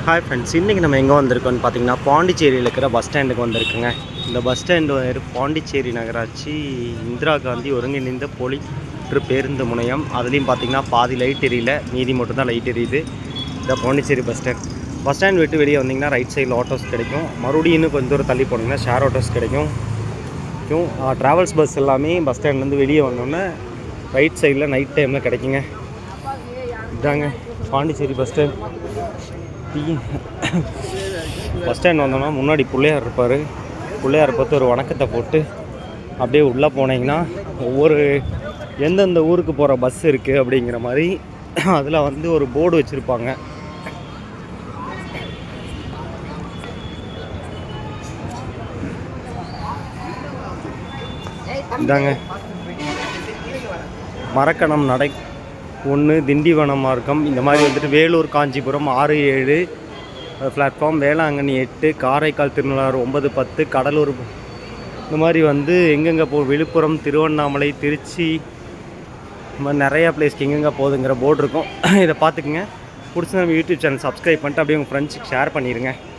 Hi friends, இன்றைக்கி நம்ம எங்கே வந்திருக்கோம்னு பார்த்தீங்கன்னா பாண்டிச்சேரியில் இருக்கிற பஸ் ஸ்டாண்டுக்கு வந்திருக்குங்க. இந்த பஸ் ஸ்டாண்டு பாண்டிச்சேரி நகராட்சி இந்திரா காந்தி ஒருங்கிணைந்த பேருந்து முனையம். அதுலேயும் பார்த்தீங்கன்னா பாதி லைட் எரியல, மீதி மட்டும்தான் லைட் எரியுது. இந்த பாண்டிச்சேரி பஸ் ஸ்டாண்ட் விட்டு வெளியே வந்தீங்கன்னா ரைட் சைடில் ஆட்டோஸ் கிடைக்கும். மறுபடியும் இன்னும் கொஞ்சம் தூரம் தள்ளி போனீங்கன்னா ஷேர் ஆட்டோஸ் கிடைக்கும். ட்ராவல்ஸ் பஸ் எல்லாமே பஸ் ஸ்டாண்ட்லேருந்து வெளியே வந்தோன்னே ரைட் சைடில் நைட் டைமில் கிடைக்குங்க. இதாங்க Pondicherry bus stand. Bus stand வந்தோன்னா முன்னாடி பிள்ளையார் இருப்பார். பிள்ளையார் பார்த்து ஒரு வணக்கத்தை போட்டு அப்படியே உள்ளே போனீங்கன்னா ஒவ்வொரு எந்தெந்த ஊருக்கு போகிற பஸ் இருக்குது அப்படிங்கிற மாதிரி அதில் வந்து ஒரு போர்டு வச்சுருப்பாங்க. இதாங்க மரக்கணம் நடை 1 திண்டிவனம் மார்க்கம். இந்த மாதிரி வந்துட்டு வேலூர் காஞ்சிபுரம் 6, 7 பிளாட்ஃபார்ம், வேளாங்கண்ணி 8, காரைக்கால் திருநள்ளாறு 9, 10, கடலூர் இந்த மாதிரி வந்து எங்கெங்கே விழுப்புரம், திருவண்ணாமலை, திருச்சி இந்த மாதிரி நிறையா பிளேஸ்க்கு எங்கெங்கே போகுதுங்கிற போர்டு இருக்கும். இதை பார்த்துக்குங்க. பிடிச்ச நம்ம யூடியூப் சேனல் சப்ஸ்கிரைப் பண்ணிட்டு அப்படியே உங்கள் ஃப்ரெண்ட்ஸுக்கு ஷேர் பண்ணிடுங்க.